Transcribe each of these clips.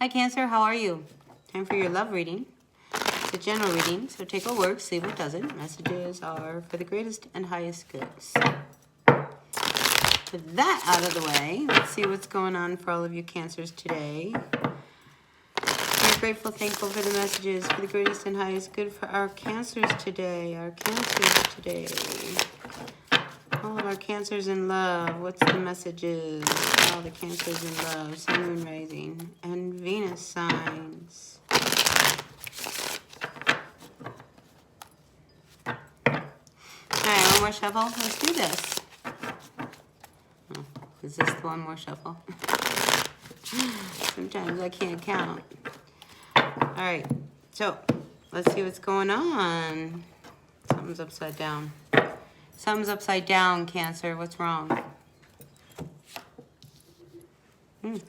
Hi Cancer, how are you? Time for your love reading. It's a general reading, so take what works, leave what doesn't. Messages are for the greatest and highest goods. With that out of the way, let's see what's going on for all of you Cancers today. We're grateful, thankful for the messages for the greatest and highest good for our Cancers today. Our Cancers today. All of our Cancers in love. What's the messages? All the Cancers in love. Sun, Moon, Rising, and Venus signs. Alright, one more shuffle. Let's do this. Oh, is this the one more shuffle? Sometimes I can't count. Alright, so let's see what's going on. Something's upside down. Something's upside down, Cancer. What's wrong?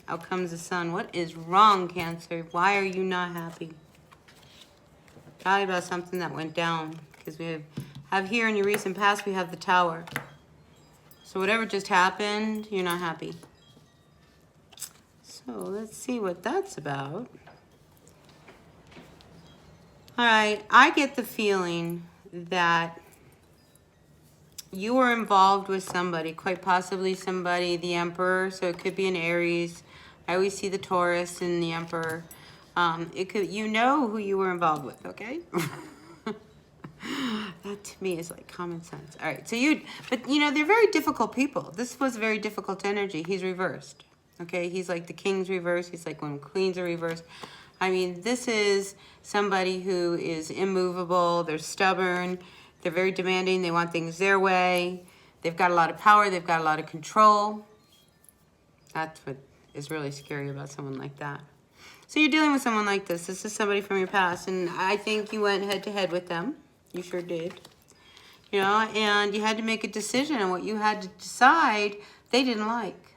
Out comes the sun. What is wrong, Cancer? Why are you not happy? Probably about something that went down. Because we have here in your recent past, we have the Tower. So whatever just happened, you're not happy. So let's see what that's about. All right, I get the feeling that you were involved with somebody, quite possibly somebody, the Emperor, so it could be an Aries. I always see the Taurus and the Emperor. It could, you know who you were involved with, okay? That to me is like common sense. All right, so but you know, they're very difficult people. This was very difficult energy. He's reversed, okay? He's like the King's reversed. He's like when Queens are reversed. I mean, this is somebody who is immovable. They're stubborn. They're very demanding. They want things their way. They've got a lot of power. They've got a lot of control. That's what is really scary about someone like that. So you're dealing with someone like this. This is somebody from your past. And I think you went head to head with them. You sure did. You know, and you had to make a decision. And what you had to decide, they didn't like.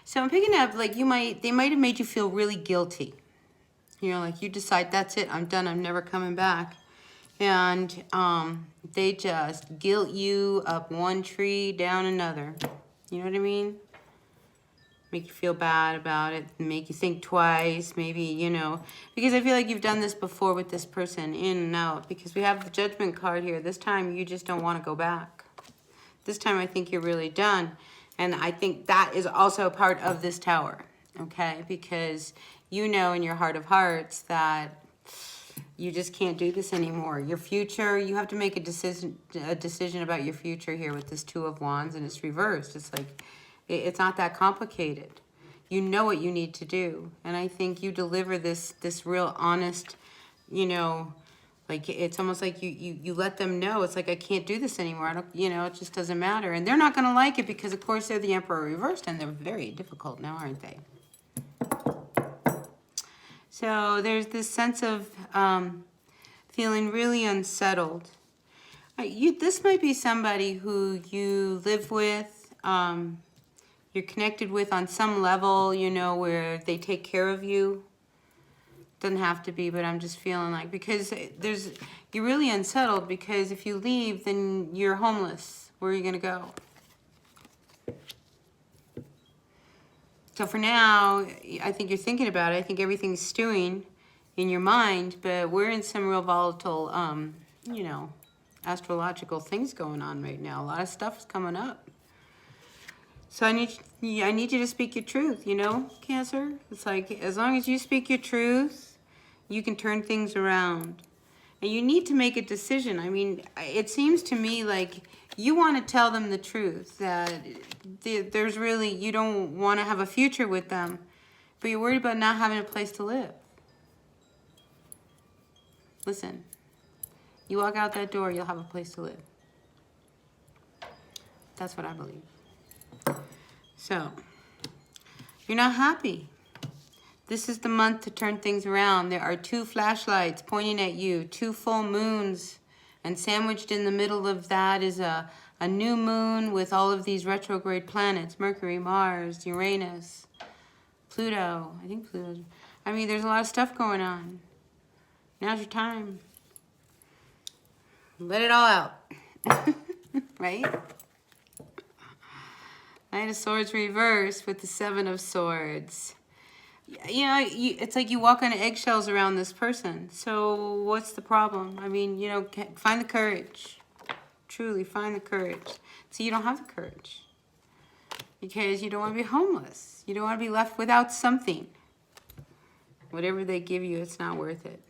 So I'm picking up, like, they might have made you feel really guilty. You know, like you decide, that's it, I'm done, I'm never coming back. And they just guilt you up one tree, down another. You know what I mean? Make you feel bad about it, make you think twice, maybe, you know. Because I feel like you've done this before with this person, in and out. Because we have the Judgment card here. This time, you just don't want to go back. This time, I think you're really done. And I think that is also part of this Tower, okay? Because you know in your heart of hearts that you just can't do this anymore. Your future, you have to make a decision about your future here with this Two of Wands, and it's reversed. It's like, it's not that complicated. You know what you need to do. And I think you deliver this real honest, you know, like it's almost like you let them know. It's like, I can't do this anymore. I don't, you know, it just doesn't matter. And they're not going to like it because, of course, they're the Emperor reversed, and they're very difficult now, aren't they? So there's this sense of feeling really unsettled. This might be somebody who you live with, you're connected with on some level, you know, where they take care of you. Doesn't have to be, but I'm just feeling like, because you're really unsettled, because if you leave, then you're homeless. Where are you going to go? So for now, I think you're thinking about it. I think everything's stewing in your mind, but we're in some real volatile, you know, astrological things going on right now. A lot of stuff's coming up. So I need you to speak your truth, you know, Cancer? It's like, as long as you speak your truth, you can turn things around. And you need to make a decision. I mean, it seems to me like you want to tell them the truth, that there's really, you don't want to have a future with them, but you're worried about not having a place to live. Listen, you walk out that door, you'll have a place to live. That's what I believe. So, you're not happy. This is the month to turn things around. There are 2 flashlights pointing at you, 2 full moons, and sandwiched in the middle of that is a new moon with all of these retrograde planets, Mercury, Mars, Uranus, Pluto. I think Pluto's... I mean, there's a lot of stuff going on. Now's your time. Let it all out. Right? Knight of Swords reversed with the Seven of Swords. You know, it's like you walk on eggshells around this person. So what's the problem? I mean, you know, find the courage. Truly, find the courage. So you don't have the courage. Because you don't want to be homeless. You don't want to be left without something. Whatever they give you, it's not worth it.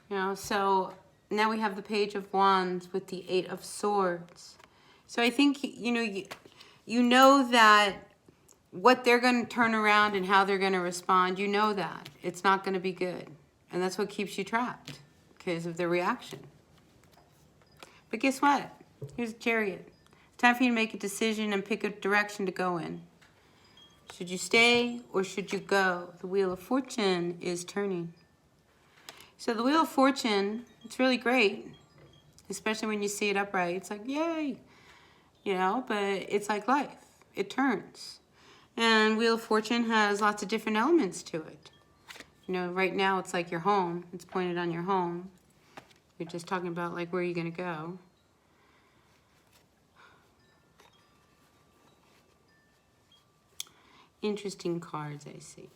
You know, so now we have the Page of Wands with the Eight of Swords. So I think, you know that what they're going to turn around and how they're going to respond, you know that. It's not going to be good. And that's what keeps you trapped, because of their reaction. But guess what? Here's a Chariot. Time for you to make a decision and pick a direction to go in. Should you stay or should you go? The Wheel of Fortune is turning. So the Wheel of Fortune, it's really great, especially when you see it upright. It's like, yay, you know, but it's like life. It turns. And Wheel of Fortune has lots of different elements to it. You know, right now it's like your home. It's pointed on your home. You're just talking about like where you're going to go. Interesting cards I see.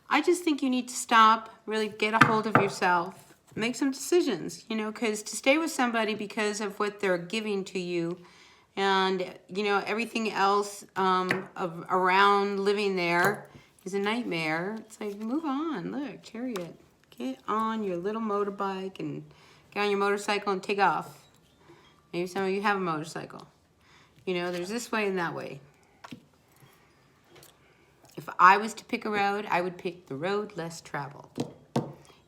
I just think you need to stop, really get a hold of yourself, make some decisions, you know, because to stay with somebody because of what they're giving to you and, you know, everything else around living there is a nightmare. It's like, move on. Look, Chariot. Get on your little motorbike and get on your motorcycle and take off. Maybe some of you have a motorcycle. You know, there's this way and that way. If I was to pick a road, I would pick the road less traveled.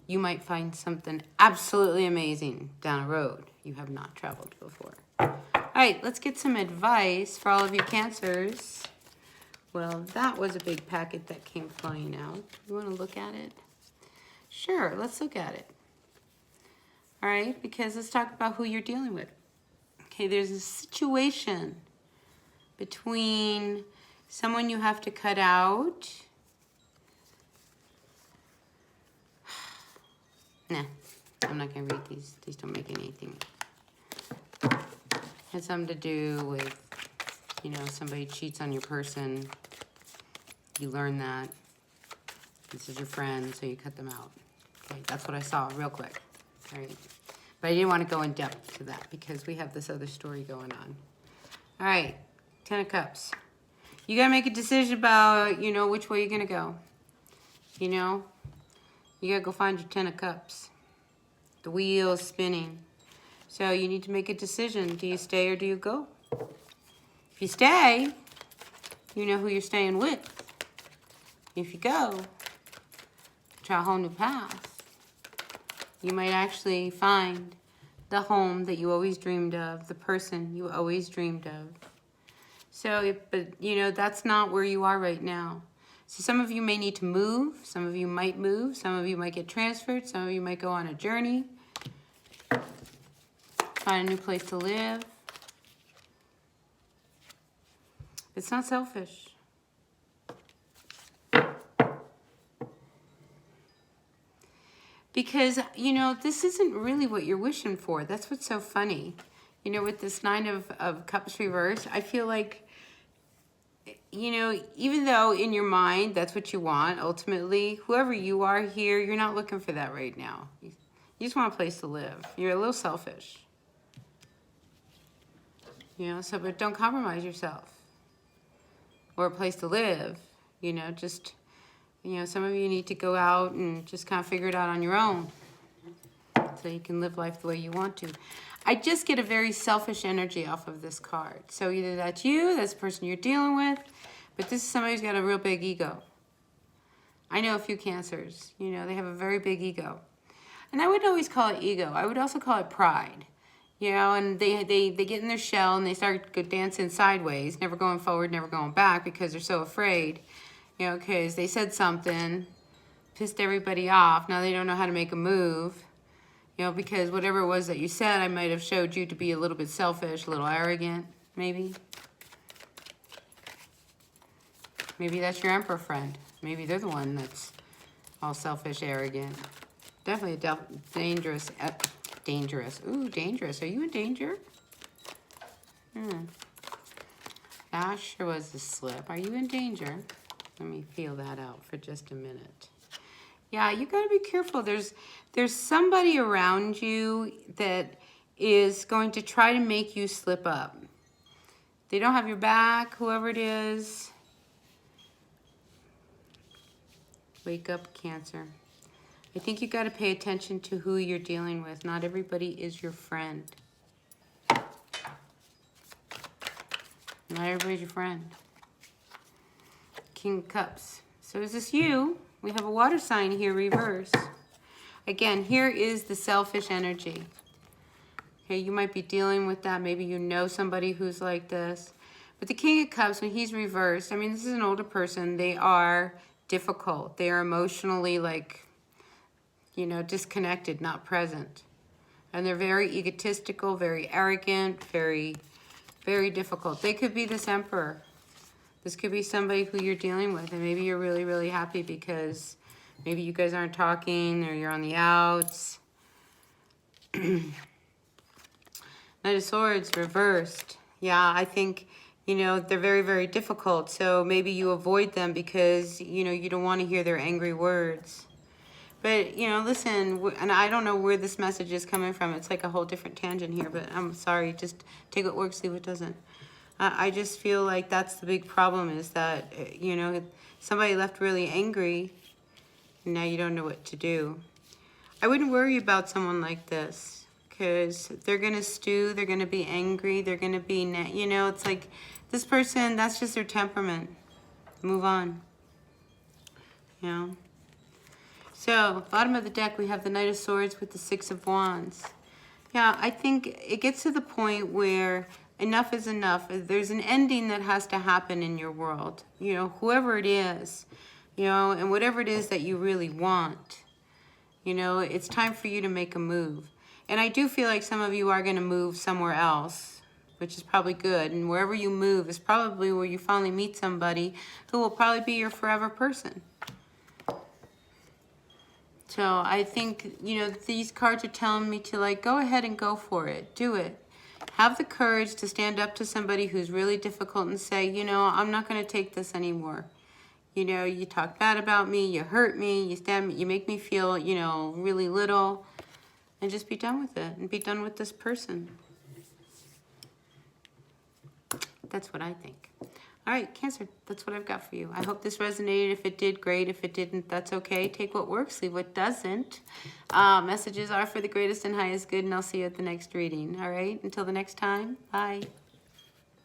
You might find something absolutely amazing down a road you have not traveled before. All right, let's get some advice for all of you Cancers. Well, that was a big packet that came flying out. You want to look at it? Sure, let's look at it. All right, because let's talk about who you're dealing with. Okay, there's a situation between someone you have to cut out. Nah, I'm not going to read these. These don't make anything. It has something to do with, you know, somebody cheats on your person. You learn that. This is your friend, so you cut them out. Okay, that's what I saw real quick. All right. But I didn't want to go in depth to that because we have this other story going on. All right, 10 of Cups. You got to make a decision about, you know, which way you're going to go. You know, you got to go find your 10 of Cups. The wheel's spinning. So you need to make a decision. Do you stay or do you go? If you stay, you know who you're staying with. If you go, try a whole new path. You might actually find the home that you always dreamed of, the person you always dreamed of. So, but, you know, that's not where you are right now. So some of you may need to move. Some of you might move. Some of you might get transferred. Some of you might go on a journey. Find a new place to live. It's not selfish. Because, you know, this isn't really what you're wishing for. That's what's so funny. You know, with this Nine of Cups reversed, I feel like, you know, even though in your mind that's what you want, ultimately, whoever you are here, you're not looking for that right now. You just want a place to live. You're a little selfish. You know, so, but don't compromise yourself. Or a place to live, you know, just... You know, some of you need to go out and just kind of figure it out on your own so you can live life the way you want to. I just get a very selfish energy off of this card. So either that's you, that's the person you're dealing with, but this is somebody who's got a real big ego. I know a few Cancers, you know, they have a very big ego. And I wouldn't always call it ego. I would also call it pride. You know, and they get in their shell and they start dancing sideways, never going forward, never going back because they're so afraid. You know, because they said something, pissed everybody off. Now they don't know how to make a move. You know, because whatever it was that you said, I might have showed you to be a little bit selfish, a little arrogant, maybe. Maybe that's your Emperor friend. Maybe they're the one that's all selfish, arrogant. Definitely dangerous. Dangerous. Ooh, dangerous. Are you in danger? That sure was a slip. Are you in danger? Let me feel that out for just a minute. Yeah, you got to be careful. There's somebody around you that is going to try to make you slip up. They don't have your back, whoever it is. Wake up, Cancer. I think you got to pay attention to who you're dealing with. Not everybody is your friend. Not everybody's your friend. King of Cups. So is this you? We have a water sign here, reverse. Again, here is the selfish energy. Okay, you might be dealing with that. Maybe you know somebody who's like this. But the King of Cups, when he's reversed, I mean, this is an older person. They are difficult. They are emotionally, like, you know, disconnected, not present. And they're very egotistical, very arrogant, very, very difficult. They could be this Emperor. This could be somebody who you're dealing with, and maybe you're really, really happy because maybe you guys aren't talking or you're on the outs. Knight of Swords reversed. Yeah, I think, you know, they're very, very difficult. So maybe you avoid them because, you know, you don't want to hear their angry words. But, you know, listen, and I don't know where this message is coming from. It's like a whole different tangent here, but I'm sorry. Just take what works, leave what doesn't. I just feel like that's the big problem is that, you know, somebody left really angry and now you don't know what to do. I wouldn't worry about someone like this because they're going to stew, they're going to be angry, they're going to be, you know, it's like this person, that's just their temperament. Move on, you know. So, bottom of the deck, we have the Knight of Swords with the Six of Wands. Yeah, I think it gets to the point where enough is enough. There's an ending that has to happen in your world. You know, whoever it is, you know, and whatever it is that you really want, you know, it's time for you to make a move. And I do feel like some of you are going to move somewhere else, which is probably good. And wherever you move is probably where you finally meet somebody who will probably be your forever person. So I think, you know, these cards are telling me to, like, go ahead and go for it. Do it. Have the courage to stand up to somebody who's really difficult and say, you know, I'm not going to take this anymore. You know, you talk bad about me, you hurt me, you make me feel, you know, really little. And just be done with it and be done with this person. That's what I think. All right, Cancer, that's what I've got for you. I hope this resonated. If it did, great. If it didn't, that's okay. Take what works, leave what doesn't. Messages are for the greatest and highest good, and I'll see you at the next reading. All right, until the next time, bye.